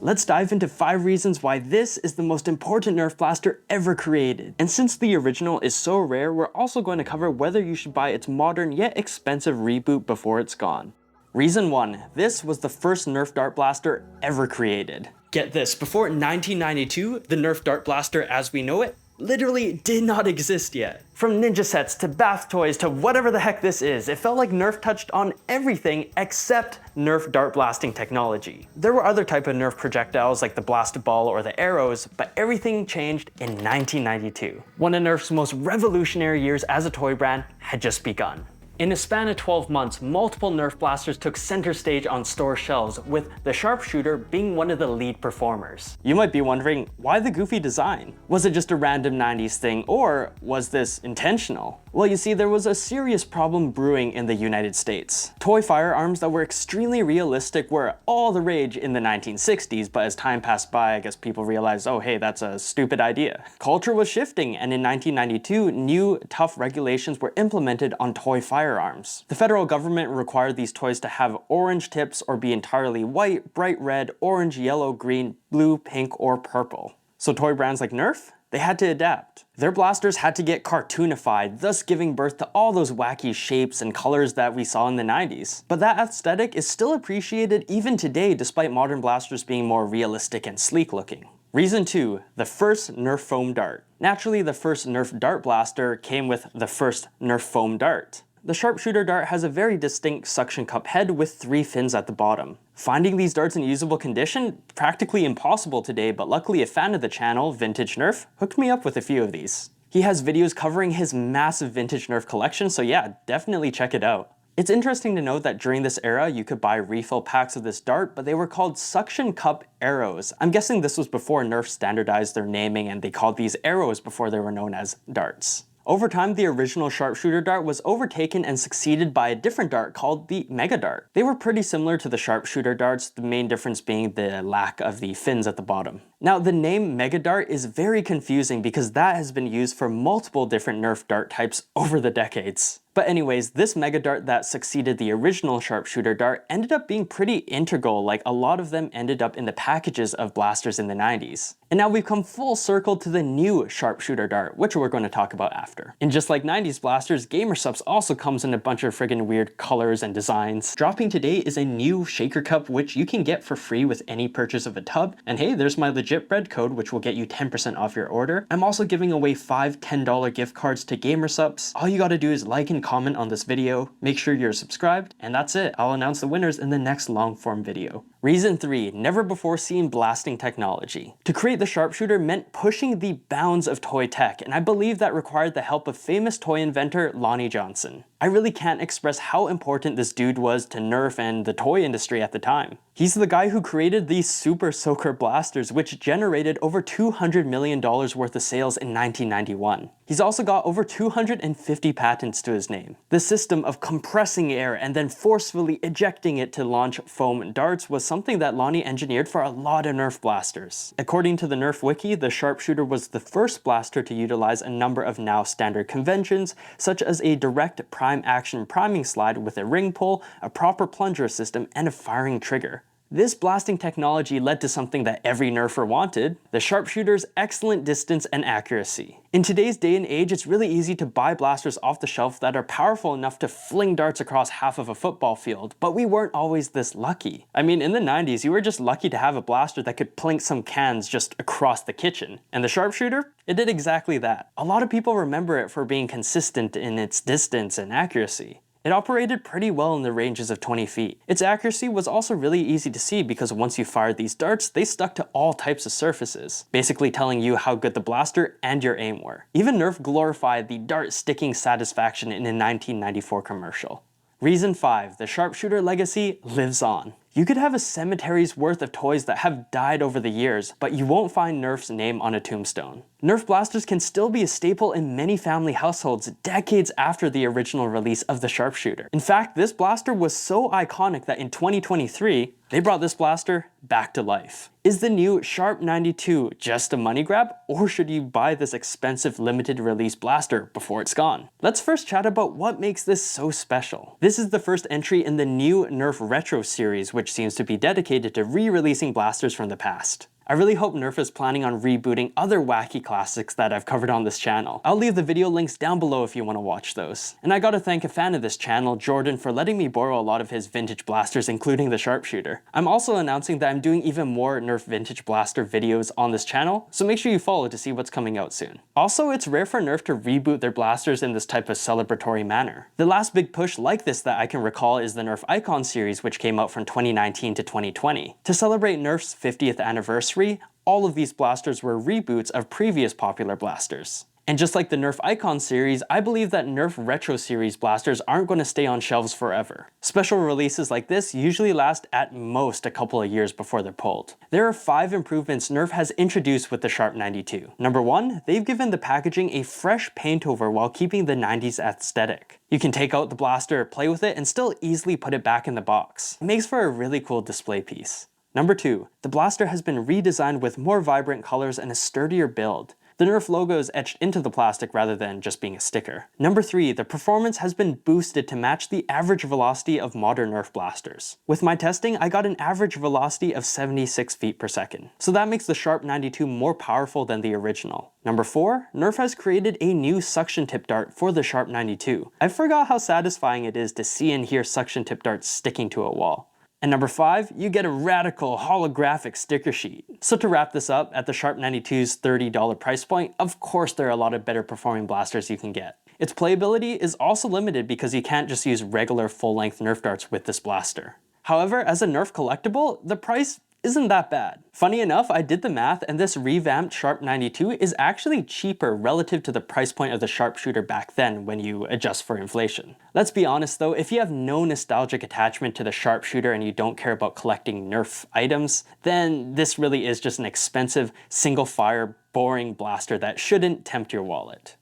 Let's dive into 5 reasons why this is the most important Nerf blaster ever created. And since the original is so rare, we're also going to cover whether you should buy its modern yet expensive reboot before it's gone. Reason 1. This was the first Nerf dart blaster ever created. Get this, before 1992, the Nerf dart blaster as we know it literally did not exist yet. From ninja sets to bath toys to whatever the heck this is, it felt like Nerf touched on everything except Nerf dart blasting technology. There were other type of Nerf projectiles like the blast ball or the arrows, but everything changed in 1992. One of Nerf's most revolutionary years as a toy brand had just begun. In a span of 12 months, multiple Nerf blasters took center stage on store shelves, with the Sharpshooter being one of the lead performers. You might be wondering, why the goofy design? Was it just a random 90s thing, or was this intentional? Well, you see, there was a serious problem brewing in the United States. Toy firearms that were extremely realistic were all the rage in the 1960s, but as time passed by, I guess people realized, oh hey, that's a stupid idea. Culture was shifting, and in 1992, new tough regulations were implemented on toy firearms. The federal government required these toys to have orange tips or be entirely white, bright red, orange, yellow, green, blue, pink, or purple. So toy brands like Nerf, they had to adapt. Their blasters had to get cartoonified, thus giving birth to all those wacky shapes and colors that we saw in the 90s. But that aesthetic is still appreciated even today, despite modern blasters being more realistic and sleek looking. Reason 2. The first Nerf foam dart. Naturally, the first Nerf dart blaster came with the first Nerf foam dart. The Sharpshooter dart has a very distinct suction cup head with 3 fins at the bottom. Finding these darts in usable condition? Practically impossible today, but luckily a fan of the channel, Vintage Nerf, hooked me up with a few of these. He has videos covering his massive Vintage Nerf collection, so yeah, definitely check it out. It's interesting to note that during this era, you could buy refill packs of this dart, but they were called suction cup arrows. I'm guessing this was before Nerf standardized their naming and they called these arrows before they were known as darts. Over time, the original Sharpshooter dart was overtaken and succeeded by a different dart called the Mega Dart. They were pretty similar to the Sharpshooter darts, the main difference being the lack of the fins at the bottom. Now, the name Mega Dart is very confusing because that has been used for multiple different Nerf dart types over the decades. But anyways, this Mega Dart that succeeded the original Sharpshooter dart ended up being pretty integral, like a lot of them ended up in the packages of blasters in the 90s. And now we've come full circle to the new Sharpshooter dart, which we're going to talk about after. And just like 90s blasters, Gamer Supps also comes in a bunch of friggin' weird colors and designs. Dropping today is a new shaker cup, which you can get for free with any purchase of a tub. And hey, there's my legit bread code, which will get you 10% off your order. I'm also giving away 5 $10 gift cards to Gamer Supps. All you gotta do is like and comment on this video, make sure you're subscribed, and that's it. I'll announce the winners in the next long form video. Reason 3. Never before seen blasting technology. To create the Sharpshooter meant pushing the bounds of toy tech, and I believe that required the help of famous toy inventor Lonnie Johnson. I really can't express how important this dude was to Nerf and the toy industry at the time. He's the guy who created these Super Soaker blasters, which generated over $200 million worth of sales in 1991. He's also got over 250 patents to his name. The system of compressing air and then forcefully ejecting it to launch foam darts was something that Lonnie engineered for a lot of Nerf blasters. According to the Nerf wiki, the Sharpshooter was the first blaster to utilize a number of now standard conventions, such as a direct prime action priming slide with a ring pull, a proper plunger system, and a firing trigger. This blasting technology led to something that every Nerfer wanted, the Sharpshooter's excellent distance and accuracy. In today's day and age, it's really easy to buy blasters off the shelf that are powerful enough to fling darts across half of a football field, but we weren't always this lucky. I mean, in the 90s, you were just lucky to have a blaster that could plink some cans just across the kitchen. And the Sharpshooter? It did exactly that. A lot of people remember it for being consistent in its distance and accuracy. It operated pretty well in the ranges of 20 feet. Its accuracy was also really easy to see because once you fired these darts, they stuck to all types of surfaces, basically telling you how good the blaster and your aim were. Even Nerf glorified the dart sticking satisfaction in a 1994 commercial. Reason 5. The Sharpshooter legacy lives on. You could have a cemetery's worth of toys that have died over the years, but you won't find Nerf's name on a tombstone. Nerf blasters can still be a staple in many family households decades after the original release of the Sharpshooter. In fact, this blaster was so iconic that in 2023, They brought this blaster back to life. Is the new Sharp 92 just a money grab, or should you buy this expensive limited release blaster before it's gone? Let's first chat about what makes this so special. This is the first entry in the new Nerf Retro series, which seems to be dedicated to re-releasing blasters from the past. I really hope Nerf is planning on rebooting other wacky classics that I've covered on this channel. I'll leave the video links down below if you want to watch those. And I gotta thank a fan of this channel, Jordan, for letting me borrow a lot of his vintage blasters, including the Sharpshooter. I'm also announcing that I'm doing even more Nerf vintage blaster videos on this channel, so make sure you follow to see what's coming out soon. Also, it's rare for Nerf to reboot their blasters in this type of celebratory manner. The last big push like this that I can recall is the Nerf Icon series, which came out from 2019 to 2020. To celebrate Nerf's 50th anniversary, all of these blasters were reboots of previous popular blasters. And just like the Nerf Icon series, I believe that Nerf Retro series blasters aren't going to stay on shelves forever. Special releases like this usually last at most a couple of years before they're pulled. There are 5 improvements Nerf has introduced with the Sharp 92. Number 1, they've given the packaging a fresh paint over while keeping the 90s aesthetic. You can take out the blaster, play with it, and still easily put it back in the box. It makes for a really cool display piece. Number 2, the blaster has been redesigned with more vibrant colors and a sturdier build. The Nerf logo is etched into the plastic rather than just being a sticker. Number 3, the performance has been boosted to match the average velocity of modern Nerf blasters. With my testing, I got an average velocity of 76 feet per second. So that makes the Sharp 92 more powerful than the original. Number 4, Nerf has created a new suction tip dart for the Sharp 92. I forgot how satisfying it is to see and hear suction tip darts sticking to a wall. And number 5, you get a radical holographic sticker sheet. So to wrap this up, at the Sharp 92's $30 price point, of course there are a lot of better performing blasters you can get. Its playability is also limited because you can't just use regular full-length Nerf darts with this blaster. However, as a Nerf collectible, the price isn't that bad. Funny enough, I did the math and this revamped Sharp 92 is actually cheaper relative to the price point of the Sharpshooter back then when you adjust for inflation. Let's be honest though, if you have no nostalgic attachment to the Sharpshooter and you don't care about collecting Nerf items, then this really is just an expensive, single-fire, boring blaster that shouldn't tempt your wallet.